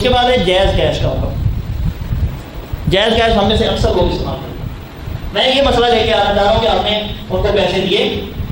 اس کے بعد ہے جائز کیش کا حکم۔ جائز کیش ہم میں سے اکثر لوگ استعمال کرتے ہیں۔ میں یہ مسئلہ لے کے آنا چاہ رہا ہوں کہ ہم نے ان کو پیسے دیے،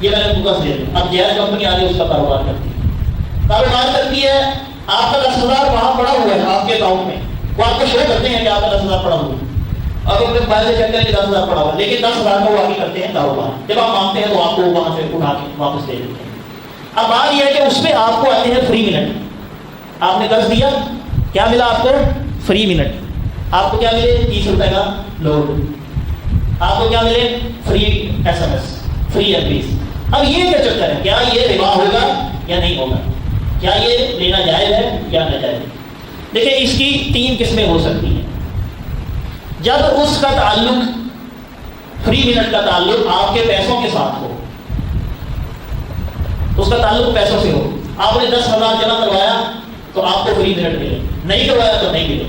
یہ میں نے ان کو قرض دے دیا۔ اب جائز کمپنی آ گئی، اس کا کاروبار کرتی ہے، آپ کا 10,000 وہاں پڑا ہوا ہے آپ کے اکاؤنٹ میں، وہ آپ کو شو کرتے ہیں کہ آپ کا 10,000 پڑا ہوا ہے، اب اپنے موبائل سے چیک کریں کہ 10,000 پڑا ہوا ہے، لیکن 10,000 کا وہ آگے کرتے ہیں کاروبار۔ جب آپ مانگتے ہیں تو آپ کو وہاں سے اٹھا کے واپس دے دیتے ہیں۔ اب بات یہ ہے کہ اس پہ آپ کو آتے ہیں فری منٹ۔ آپ نے قرض دیا، کیا ملا آپ کو؟ Free minute. آپ کو کیا ملے؟ 30 روپے کا لوڈ۔ آپ کو کیا ملے؟ Free SMS، free MPs۔ اب یہ کیا چکر ہے؟ کیا یہ ربا ہوگا یا نہیں ہوگا؟ کیا یہ لینا جائز ہے یا ناجائز؟ دیکھیں اس کی 3 قسمیں ہو سکتی ہیں۔ جب اس کا تعلق، فری منٹ کا تعلق آپ کے پیسوں کے ساتھ ہو، اس کا تعلق پیسوں سے ہو، آپ نے 10,000 جمع کروایا تو آپ کو فری منٹ ملے، نہیں کروایا تو نہیں ملے۔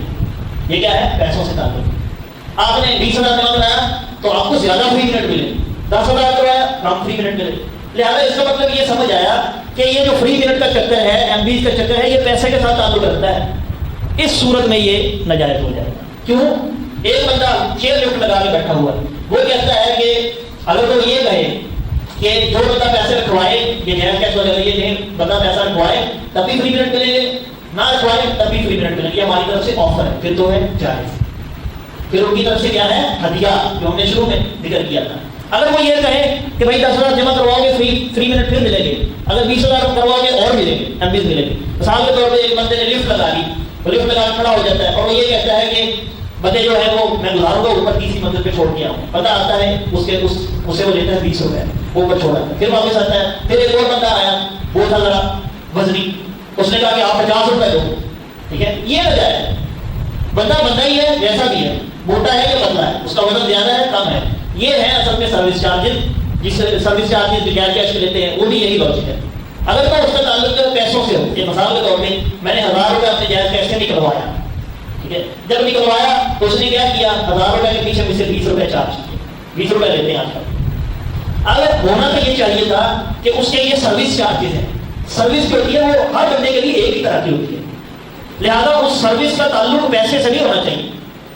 یہ کیا ہے؟ پیسوں سے تعلق۔ آپ نے 20,000 جمع کرایا تو آپ کو زیادہ فری منٹ ملے، 10,000 کروایا کم فری منٹ ملے۔ لہٰذا اس کا مطلب یہ سمجھ آیا کہ یہ جو فری منٹ کا چکر ہے، MPs کا چکر ہے، یہ پیسے کے ساتھ تعلق رکھتا ہے۔ اس صورت میں یہ ناجائز ہو جائے گا۔ کیوں؟ ایک بندہ چیئر لفٹ لگا کے بیٹھا ہوا ہے، وہ کہتا ہے کہ اگر وہ یہ کہے کہ جو بندہ پیسے رکھوائے، یہ جائز کیش ہو جائے گا، یہ بندہ پیسہ رکھوائے تب بھی فری منٹ ملیں گے، نہ رکھوائے تب بھی فری منٹ ملیں گے، ہماری طرف سے آفر ہے، پھر تو ہے جائز۔ پھر ان کی طرف سے کیا ہے؟ ہدیہ، جو ہم نے شروع میں ذکر کیا تھا۔ اگر وہ یہ کہے کہ بھائی 10,000 جمع کرواؤ گے فری منٹ پھر ملیں گے، اگر 20,000 کرواؤ گے اور ملیں گے، MPs ملیں گے۔ مثال کے طور پہ ایک بندے نے لفٹ لگا لی، وہ لفٹ لگا کھڑا ہو جاتا ہے اور وہ یہ کہتا ہے کہ بندے جو ہے وہ میں گزاروں گا اوپر تیسری منزل پہ چھوڑ کے آؤں، پتہ آتا ہے اسے وہ لیتا ہے 20 روپے، وہ اوپر چھوڑا ہے، پھر واپس آتا ہے، پھر ایک اور بندہ آیا، وہ تھا ذرا وزنی، اس نے کہا کہ آپ 50 روپے دو، ٹھیک ہے، یہ نہ جائے۔ بندہ ہی ہے، جیسا بھی ہے، موٹا ہے یا پتلا ہے، اس کا وزن زیادہ ہے کم ہے، یہ ہے اصل میں سروس چارجز، جس سروس چارجز جائز کیش کے لیتے ہیں، وہ بھی یہی لاجک ہے۔ اگر تو اس کا تعلق پیسوں سے ہو، یہ مثال کے طور پہ میں نے 1,000 روپے اپنے جائز کیش سے نکلوایا، ٹھیک ہے، جب نکلوایا تو اس نے کیا کیا؟ 1,000 روپے کے پیچھے مجھ سے 20 روپے چارج کیے، 20 روپے لیتے ہیں آج کل۔ اگر ہونا تو یہ چاہیے تھا کہ اس کے یہ سروس چارجز ہیں، سروس جو ہوتی ہے وہ ہر بندے کے لیے ایک ہی طرح کی ہوتی ہے، لہذا اس سروس کا تعلق پیسے سے نہیں ہونا چاہیے۔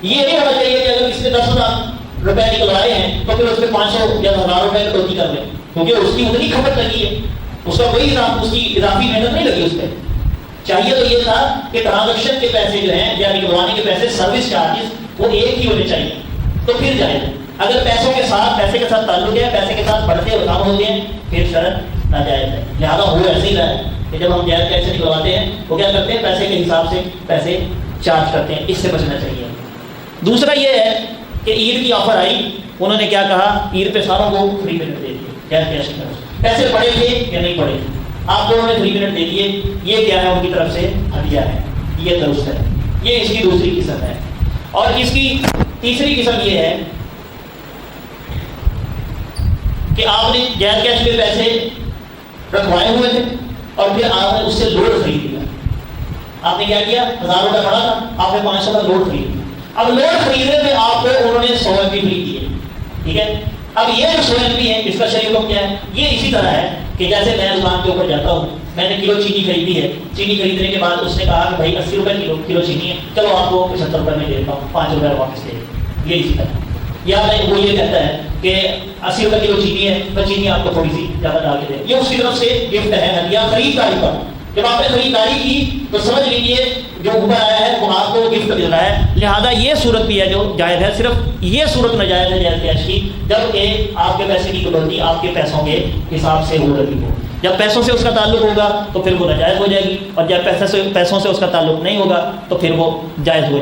یہ نہیں ہونا چاہیے کہ اگر کسی نے 10,000 روپے نکلوائے ہیں تو پھر اس پہ 500 یا 1,000 روپے کٹوتی کر لیں، کیونکہ اس کی اتنی کھپت لگی ہے، اس کا کوئی اس کی اضافی محنت نہیں لگی اس پہ۔ چاہیے تو یہ تھا کہ ٹرانزیکشن کے پیسے جو ہیں یا نکلوانے کے پیسے، سروس چارجز وہ ایک ہی ہونے چاہیے، تو پھر جائز۔ اگر پیسوں کے ساتھ، پیسے کے ساتھ تعلق ہے، پیسے کے ساتھ بڑھتے اور کم ہوتے ہیں، پھر شرط ناجائز ہے۔ لہٰذا وہ ایسے ہی رہا ہے کہ جب ہم جائز کیسے نکلواتے ہیں وہ کیا کرتے ہیں؟ پیسے کے حساب سے پیسے چارج کرتے ہیں، اس سے بچنا چاہیے۔ دوسرا یہ ہے کہ عید کی آفر آئی، انہوں نے کیا کہا؟ عید پہ ساروں کو فری منٹ دے دیے، جائز کیش کی طرف سے۔ پیسے پڑے تھے یا نہیں پڑے تھے، آپ دونوں نے فری منٹ دے دیے، یہ کیا ہے؟ ان کی طرف سے ہدیہ ہے، یہ درست ہے۔ یہ اس کی دوسری قسم ہے۔ اور اس کی تیسری قسم یہ ہے کہ آپ نے جائز کیش کے پیسے رکھوائے ہوئے تھے اور پھر آپ نے اس سے لوڈ خرید لیا۔ آپ نے کیا کیا؟ 1,000 روپے پڑا تھا، آپ نے 500 کا لوڈ خرید لیا۔ اب لوڈ خریدنے میں آپ کو انہوں نے 100 MB فری دیے، ٹھیک ہے۔ اب یہ جو 100 MB ہے، اس کا شریک حکم کیا ہے؟ یہ اسی طرح ہے کہ جیسے میں دکان کے اوپر جاتا ہوں، میں نے کلو چینی خریدی ہے، چینی خریدنے کے بعد اس نے کہا کہ بھائی 80 روپے کلو چینی ہے، چلو آپ کو 75 روپے میں دے دیتا ہوں، 5 روپے واپس دے دیتا، یہ اسی طرح۔ یا وہ یہ کہتا ہے کہ 80 روپے کلو چینی ہے تو چینی آپ کو تھوڑی سی زیادہ ڈال کے دے، یہ اس کی طرف سے گفٹ ہے، ہدیہ خریداری پر۔ جب آپ نے خریداری کی تو سمجھ لیجیے جو اوپر آیا ہے وہ آپ کو گفٹ مل رہا ہے، لہذا یہ صورت بھی ہے جو جائز ہے۔ صرف یہ صورت ناجائز ہے جائز کیش کی جب کہ آپ کے پیسے کی کٹوتی آپ کے پیسوں کے حساب سے ہو رہی ہو۔ جب پیسوں سے اس کا تعلق ہوگا تو پھر وہ ناجائز ہو جائے گی، اور جب پیسوں سے اس کا تعلق نہیں ہوگا تو پھر وہ جائز ہو جائے گی۔